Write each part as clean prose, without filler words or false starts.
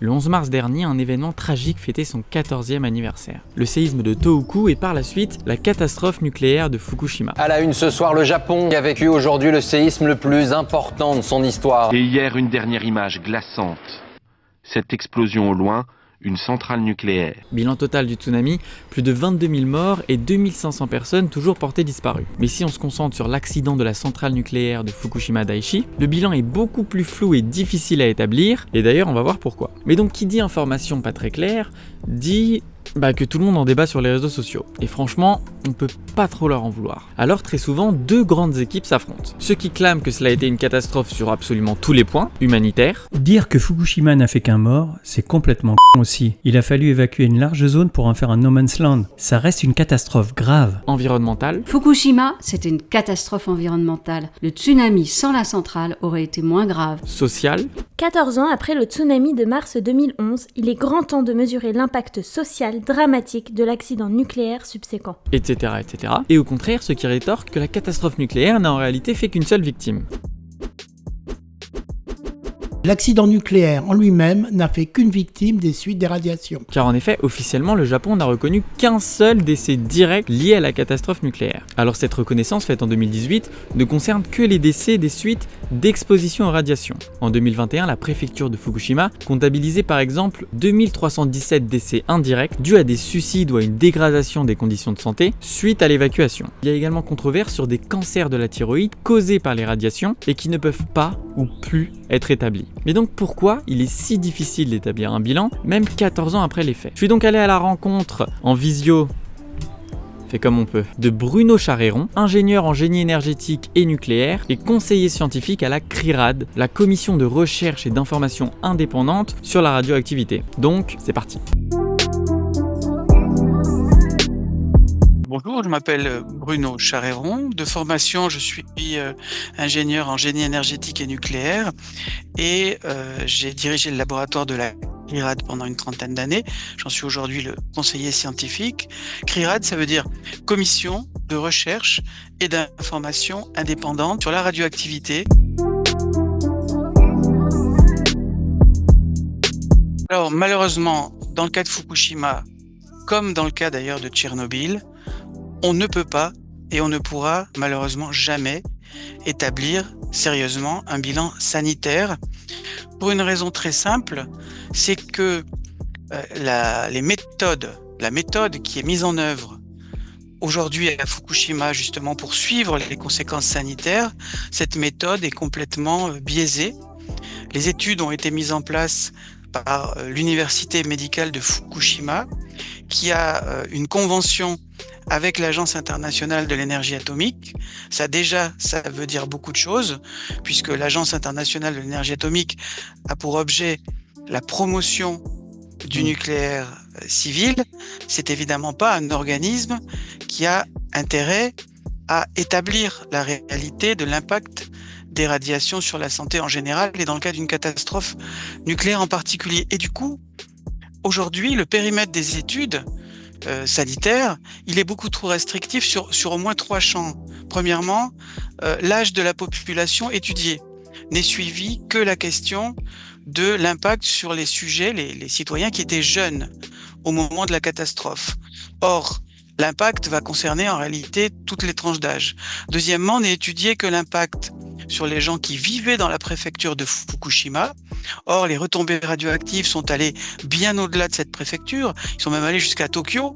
Le 11 mars dernier, un événement tragique fêtait son 14e anniversaire. Le séisme de Tohoku et par la suite, la catastrophe nucléaire de Fukushima. À la une ce soir, le Japon qui a vécu aujourd'hui le séisme le plus important de son histoire. Et hier, une dernière image glaçante. Cette explosion au loin, une centrale nucléaire. Bilan total du tsunami, plus de 22 000 morts et 2500 personnes toujours portées disparues. Mais si on se concentre sur l'accident de la centrale nucléaire de Fukushima Daiichi, le bilan est beaucoup plus flou et difficile à établir, et d'ailleurs on va voir pourquoi. Mais donc qui dit information pas très claire, dit que tout le monde en débat sur les réseaux sociaux. Et franchement, on peut pas trop leur en vouloir. Alors très souvent, deux grandes équipes s'affrontent. Ceux qui clament que cela a été une catastrophe sur absolument tous les points, humanitaire. Dire que Fukushima n'a fait qu'un mort, c'est complètement aussi. Il a fallu évacuer une large zone pour en faire un no man's land. Ça reste une catastrophe grave. Environnemental. Fukushima, c'était une catastrophe environnementale. Le tsunami sans la centrale aurait été moins grave. Social. 14 ans après le tsunami de mars 2011, il est grand temps de mesurer l'impact social dramatique de l'accident nucléaire subséquent. Etc. Et au contraire, ceux qui rétorquent que la catastrophe nucléaire n'a en réalité fait qu'une seule victime. L'accident nucléaire en lui-même n'a fait qu'une victime des suites des radiations. Car en effet, officiellement, le Japon n'a reconnu qu'un seul décès direct lié à la catastrophe nucléaire. Alors cette reconnaissance faite en 2018 ne concerne que les décès des suites d'exposition aux radiations. En 2021, la préfecture de Fukushima comptabilisait par exemple 2317 décès indirects dus à des suicides ou à une dégradation des conditions de santé suite à l'évacuation. Il y a également controverse sur des cancers de la thyroïde causés par les radiations et qui ne peuvent pas ou plus être établis. Mais donc pourquoi il est si difficile d'établir un bilan, même 14 ans après les faits? Je suis donc allé à la rencontre en visio, fait comme on peut, de Bruno Charéron, ingénieur en génie énergétique et nucléaire et conseiller scientifique à la CRIRAD, la commission de recherche et d'information indépendante sur la radioactivité. Donc c'est parti. Bonjour, je m'appelle Bruno Charéron. De formation, je suis ingénieur en génie énergétique et nucléaire et j'ai dirigé le laboratoire de la CRIRAD pendant une trentaine d'années. J'en suis aujourd'hui le conseiller scientifique. CRIRAD, ça veut dire Commission de recherche et d'information indépendante sur la radioactivité. Alors malheureusement, dans le cas de Fukushima, comme dans le cas d'ailleurs de Tchernobyl, on ne peut pas et on ne pourra malheureusement jamais établir sérieusement un bilan sanitaire pour une raison très simple, c'est que la méthode qui est mise en œuvre aujourd'hui à Fukushima justement pour suivre les conséquences sanitaires, cette méthode est complètement biaisée. Les études ont été mises en place par l'université médicale de Fukushima qui a une convention avec l'Agence internationale de l'énergie atomique. Ça veut dire beaucoup de choses, puisque l'Agence internationale de l'énergie atomique a pour objet la promotion du nucléaire civil. C'est évidemment pas un organisme qui a intérêt à établir la réalité de l'impact des radiations sur la santé en général et dans le cas d'une catastrophe nucléaire en particulier. Et du coup, aujourd'hui, le périmètre des études sanitaire, il est beaucoup trop restrictif sur au moins 3 champs. Premièrement, l'âge de la population étudiée n'est suivi que la question de l'impact sur les sujets, les citoyens qui étaient jeunes au moment de la catastrophe. Or, l'impact va concerner en réalité toutes les tranches d'âge. Deuxièmement, n'est étudié que l'impact sur les gens qui vivaient dans la préfecture de Fukushima. Or, les retombées radioactives sont allées bien au-delà de cette préfecture. Ils sont même allés jusqu'à Tokyo.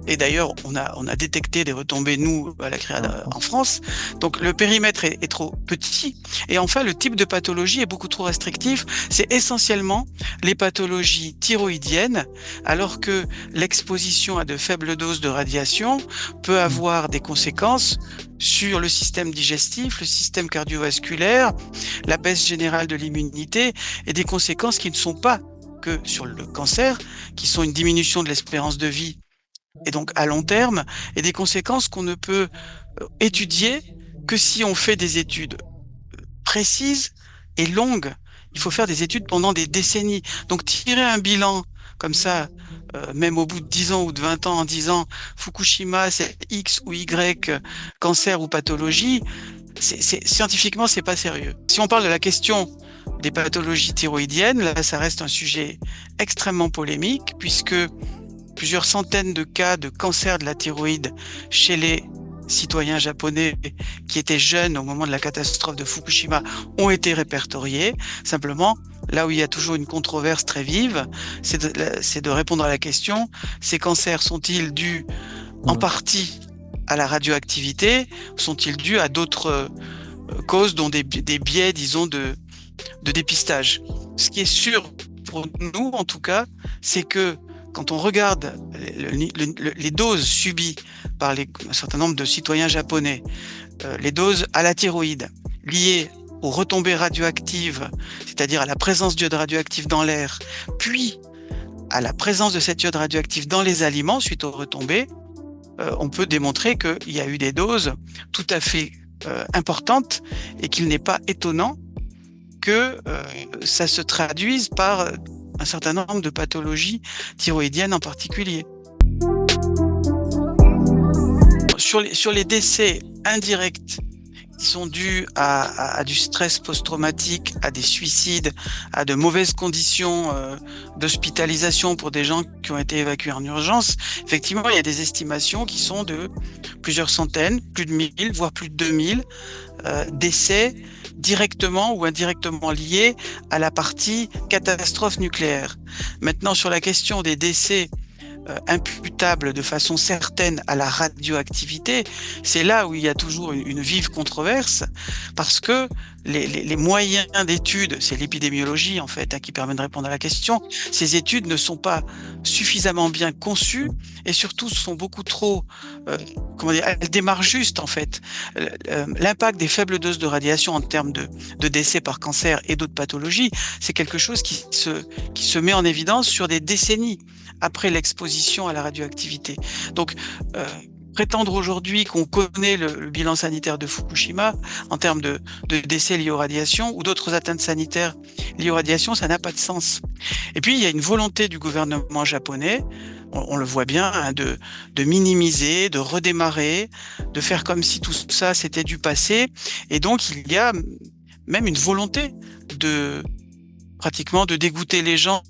Et d'ailleurs, on a détecté des retombées, nous, à la CRIRAD en France. Donc, le périmètre est trop petit. Et enfin, le type de pathologie est beaucoup trop restrictif. C'est essentiellement les pathologies thyroïdiennes, alors que l'exposition à de faibles doses de radiation peut avoir des conséquences sur le système digestif, le système cardiovasculaire, la baisse générale de l'immunité et des conséquences qui ne sont pas que sur le cancer, qui sont une diminution de l'espérance de vie et donc à long terme, et des conséquences qu'on ne peut étudier que si on fait des études précises et longues. Il faut faire des études pendant des décennies. Donc tirer un bilan comme ça, même au bout de 10 ans ou de 20 ans, en disant Fukushima, c'est X ou Y, cancer ou pathologie, scientifiquement, c'est pas sérieux. Si on parle de la question des pathologies thyroïdiennes, là ça reste un sujet extrêmement polémique puisque plusieurs centaines de cas de cancer de la thyroïde chez les citoyens japonais qui étaient jeunes au moment de la catastrophe de Fukushima ont été répertoriés. Simplement, là où il y a toujours une controverse très vive, c'est de répondre à la question, ces cancers sont-ils dus en partie à la radioactivité, sont-ils dus à d'autres causes, dont des biais, disons, de dépistage. Ce qui est sûr pour nous, en tout cas, c'est que quand on regarde les doses subies par un certain nombre de citoyens japonais, les doses à la thyroïde liées aux retombées radioactives, c'est-à-dire à la présence d'iode radioactive dans l'air, puis à la présence de cette iode radioactive dans les aliments suite aux retombées, on peut démontrer qu'il y a eu des doses tout à fait importantes et qu'il n'est pas étonnant que ça se traduise par un certain nombre de pathologies thyroïdiennes en particulier. Sur les décès indirects qui sont dus à du stress post-traumatique, à des suicides, à de mauvaises conditions d'hospitalisation pour des gens qui ont été évacués en urgence, effectivement, il y a des estimations qui sont de plusieurs centaines, plus de 1000, voire plus de 2000 décès directement ou indirectement liés à la partie catastrophe nucléaire. Maintenant, sur la question des décès imputable de façon certaine à la radioactivité, c'est là où il y a toujours une vive controverse, parce que les moyens d'études, c'est l'épidémiologie en fait qui permet de répondre à la question, ces études ne sont pas suffisamment bien conçues et surtout sont beaucoup trop, elles démarrent juste en fait. L'impact des faibles doses de radiation en termes de décès par cancer et d'autres pathologies, c'est quelque chose qui se met en évidence sur des décennies après l'exposition à la radioactivité. Donc, prétendre aujourd'hui qu'on connaît le bilan sanitaire de Fukushima en termes de décès liés aux radiations ou d'autres atteintes sanitaires liées aux radiations, ça n'a pas de sens. Et puis, il y a une volonté du gouvernement japonais, on le voit bien, de minimiser, de redémarrer, de faire comme si tout ça c'était du passé. Et donc, il y a même une volonté pratiquement de dégoûter les gens,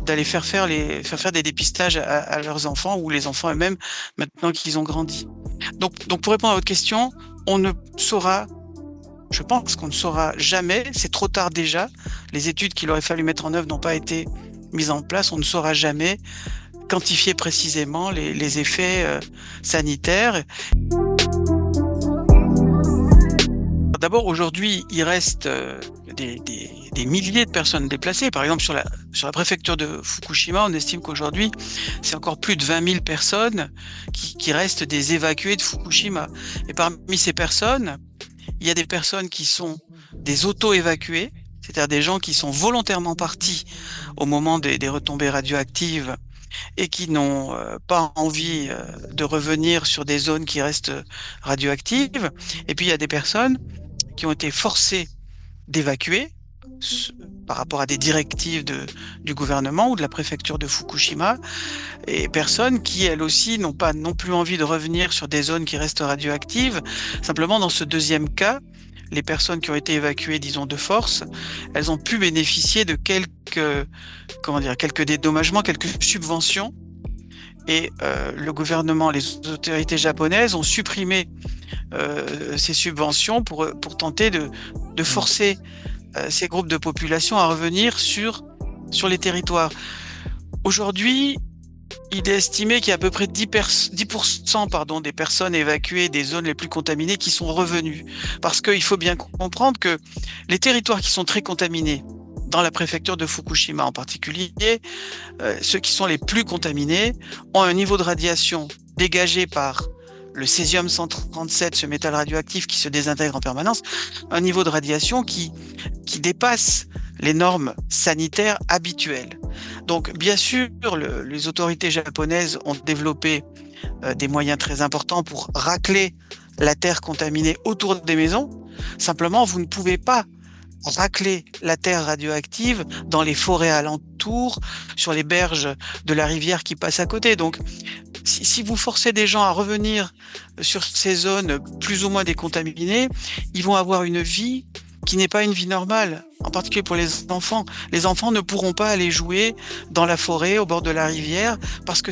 d'aller faire des dépistages à leurs enfants ou les enfants eux-mêmes maintenant qu'ils ont grandi. Donc pour répondre à votre question, je pense qu'on ne saura jamais, c'est trop tard déjà, les études qu'il aurait fallu mettre en œuvre n'ont pas été mises en place, on ne saura jamais quantifier précisément les effets sanitaires. D'abord, aujourd'hui, il reste des milliers de personnes déplacées. Par exemple, sur la préfecture de Fukushima, on estime qu'aujourd'hui, c'est encore plus de 20 000 personnes qui restent des évacués de Fukushima. Et parmi ces personnes, il y a des personnes qui sont des auto-évacués, c'est-à-dire des gens qui sont volontairement partis au moment des retombées radioactives et qui n'ont pas envie de revenir sur des zones qui restent radioactives. Et puis, il y a des personnes qui ont été forcées d'évacuer par rapport à des directives du gouvernement ou de la préfecture de Fukushima, et personnes qui, elles aussi, n'ont pas non plus envie de revenir sur des zones qui restent radioactives. Simplement, dans ce deuxième cas, les personnes qui ont été évacuées, disons, de force, elles ont pu bénéficier de quelques dédommagements, quelques subventions. Et le gouvernement, les autorités japonaises ont supprimé ces subventions pour tenter de forcer ces groupes de population à revenir sur les territoires. Aujourd'hui, il est estimé qu'il y a à peu près 10% des personnes évacuées des zones les plus contaminées qui sont revenues. Parce qu'il faut bien comprendre que les territoires qui sont très contaminés, dans la préfecture de Fukushima en particulier, ceux qui sont les plus contaminés ont un niveau de radiation dégagé par le césium-137, ce métal radioactif qui se désintègre en permanence, un niveau de radiation qui dépasse les normes sanitaires habituelles. Donc, bien sûr, les autorités japonaises ont développé des moyens très importants pour racler la terre contaminée autour des maisons. Simplement, vous ne pouvez pas racler la terre radioactive dans les forêts alentours, sur les berges de la rivière qui passe à côté. Donc, si vous forcez des gens à revenir sur ces zones plus ou moins décontaminées, ils vont avoir une vie qui n'est pas une vie normale, en particulier pour les enfants. Les enfants ne pourront pas aller jouer dans la forêt, au bord de la rivière, parce que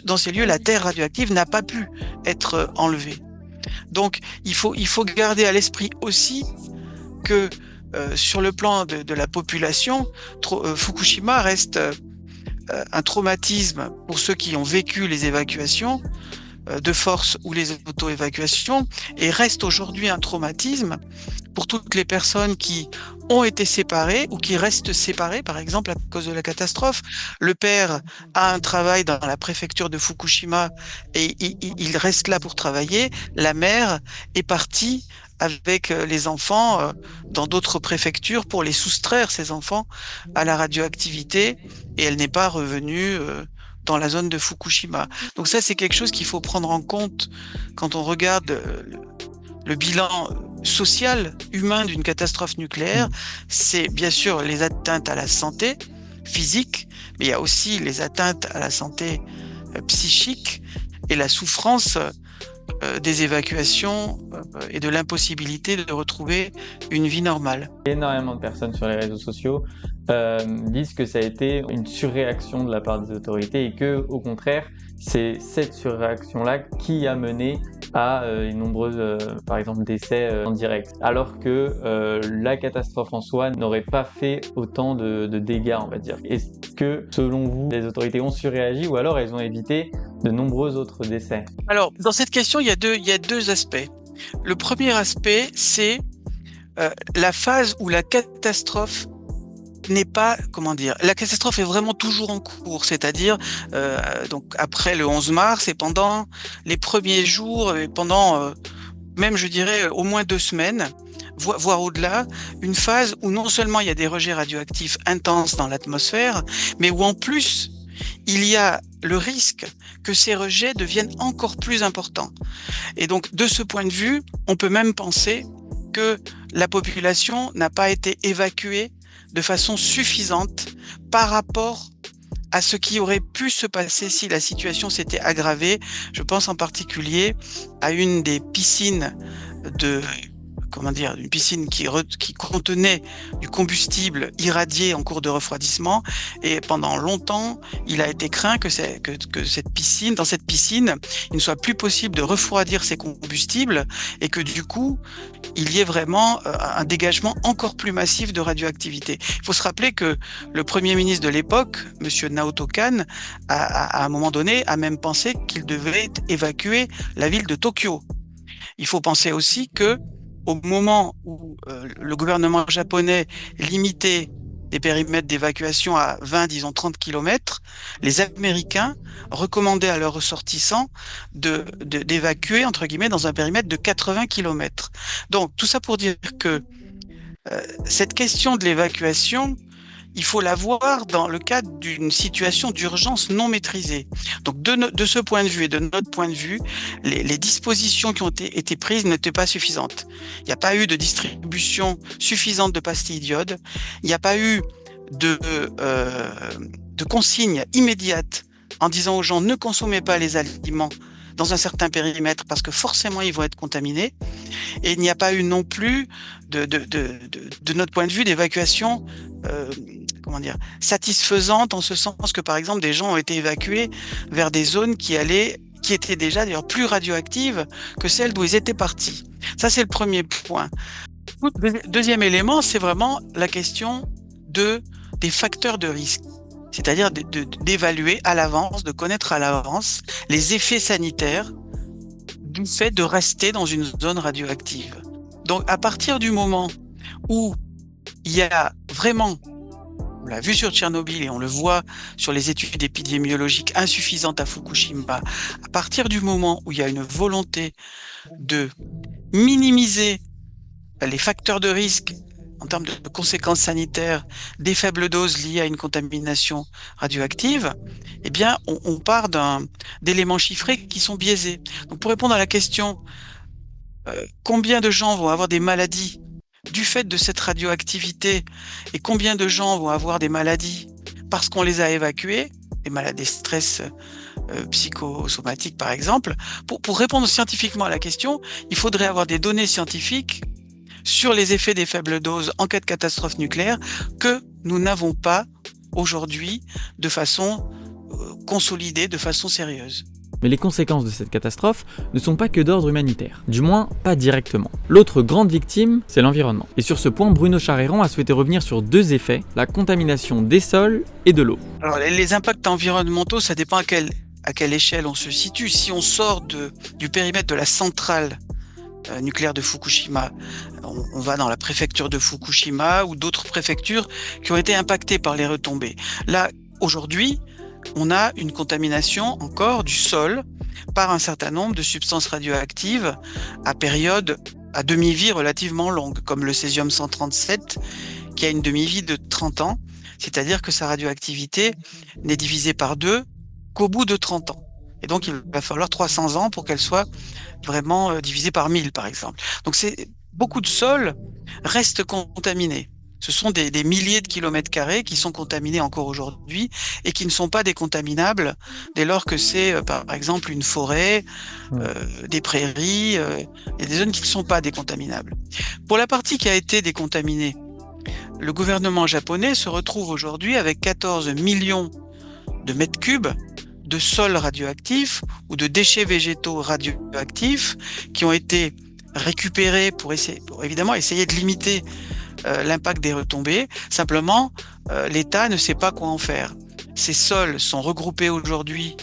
dans ces lieux, la terre radioactive n'a pas pu être enlevée. Donc, il faut garder à l'esprit aussi que sur le plan de la population, Fukushima reste un traumatisme pour ceux qui ont vécu les évacuations de force ou les auto-évacuations, et reste aujourd'hui un traumatisme pour toutes les personnes qui ont été séparées ou qui restent séparées, par exemple à cause de la catastrophe. Le père a un travail dans la préfecture de Fukushima et il reste là pour travailler. La mère est partie avec les enfants dans d'autres préfectures pour les soustraire, ces enfants, à la radioactivité, et elle n'est pas revenue dans la zone de Fukushima. Donc ça, c'est quelque chose qu'il faut prendre en compte quand on regarde le bilan social, humain d'une catastrophe nucléaire. C'est bien sûr les atteintes à la santé physique, mais il y a aussi les atteintes à la santé psychique et la souffrance des évacuations et de l'impossibilité de retrouver une vie normale. Énormément de personnes sur les réseaux sociaux disent que ça a été une surréaction de la part des autorités et que, au contraire, c'est cette surréaction-là qui a mené à une nombreuse, par exemple, décès en direct. Alors que la catastrophe en soi n'aurait pas fait autant de dégâts, on va dire. Est-ce que, selon vous, les autorités ont surréagi ou alors elles ont évité de nombreux autres décès? Alors, dans cette question, il y a deux aspects. Le premier aspect, c'est la phase où la catastrophe n'est pas, la catastrophe est vraiment toujours en cours, c'est-à-dire donc après le 11 mars et pendant les premiers jours, et pendant même je dirais au moins 2 semaines, voire au-delà, une phase où non seulement il y a des rejets radioactifs intenses dans l'atmosphère, mais où en plus il y a le risque que ces rejets deviennent encore plus importants. Et donc de ce point de vue, on peut même penser que la population n'a pas été évacuée de façon suffisante par rapport à ce qui aurait pu se passer si la situation s'était aggravée. Je pense en particulier à une des piscines une piscine qui contenait du combustible irradié en cours de refroidissement, et pendant longtemps, il a été craint que dans cette piscine, il ne soit plus possible de refroidir ces combustibles et que du coup, il y ait vraiment un dégagement encore plus massif de radioactivité. Il faut se rappeler que le Premier ministre de l'époque, monsieur Naoto Kan, à un moment donné, a même pensé qu'il devait évacuer la ville de Tokyo. Il faut penser aussi que au moment où le gouvernement japonais limitait des périmètres d'évacuation à 20, disons 30 km, les Américains recommandaient à leurs ressortissants d'évacuer, entre guillemets, dans un périmètre de 80 km. Donc, tout ça pour dire que cette question de l'évacuation, il faut la voir dans le cadre d'une situation d'urgence non maîtrisée. Donc de ce point de vue et de notre point de vue, les dispositions qui ont été prises n'étaient pas suffisantes. Il n'y a pas eu de distribution suffisante de pastilles d'iode, il n'y a pas eu de consignes immédiates en disant aux gens ne consommez pas les aliments dans un certain périmètre parce que forcément ils vont être contaminés, et il n'y a pas eu non plus de notre point de vue d'évacuation satisfaisante, en ce sens que par exemple des gens ont été évacués vers des zones qui étaient déjà d'ailleurs plus radioactives que celles d'où ils étaient partis. Ça, c'est le premier point. Deuxième élément, c'est vraiment la question des facteurs de risque. C'est-à-dire d'évaluer à l'avance, de connaître à l'avance les effets sanitaires du fait de rester dans une zone radioactive. Donc, à partir du moment où il y a vraiment, on l'a vu sur Tchernobyl et on le voit sur les études épidémiologiques insuffisantes à Fukushima, à partir du moment où il y a une volonté de minimiser les facteurs de risque en termes de conséquences sanitaires des faibles doses liées à une contamination radioactive, eh bien, on part d'éléments chiffrés qui sont biaisés. Donc, pour répondre à la question, combien de gens vont avoir des maladies du fait de cette radioactivité et combien de gens vont avoir des maladies parce qu'on les a évacués, des maladies de stress psychosomatiques par exemple, pour répondre scientifiquement à la question, il faudrait avoir des données scientifiques sur les effets des faibles doses en cas de catastrophe nucléaire que nous n'avons pas aujourd'hui de façon consolidée, de façon sérieuse. Mais les conséquences de cette catastrophe ne sont pas que d'ordre humanitaire, du moins pas directement. L'autre grande victime, c'est l'environnement. Et sur ce point, Bruno Charéron a souhaité revenir sur 2 effets, la contamination des sols et de l'eau. Alors les impacts environnementaux, ça dépend à quelle échelle on se situe. Si on sort du périmètre de la centrale nucléaire de Fukushima, on va dans la préfecture de Fukushima ou d'autres préfectures qui ont été impactées par les retombées. Là, aujourd'hui, on a une contamination encore du sol par un certain nombre de substances radioactives à demi-vie relativement longue, comme le césium-137 qui a une demi-vie de 30 ans, c'est-à-dire que sa radioactivité n'est divisée par 2 qu'au bout de 30 ans. Et donc, il va falloir 300 ans pour qu'elle soit vraiment divisée par 1000, par exemple. Donc, beaucoup de sols restent contaminés. Ce sont des milliers de kilomètres carrés qui sont contaminés encore aujourd'hui et qui ne sont pas décontaminables dès lors que c'est, par exemple, une forêt, des prairies, et des zones qui ne sont pas décontaminables. Pour la partie qui a été décontaminée, le gouvernement japonais se retrouve aujourd'hui avec 14 millions de mètres cubes de sols radioactifs ou de déchets végétaux radioactifs qui ont été récupérés pour évidemment essayer de limiter l'impact des retombées. Simplement, l'État ne sait pas quoi en faire. Ces sols sont regroupés aujourd'hui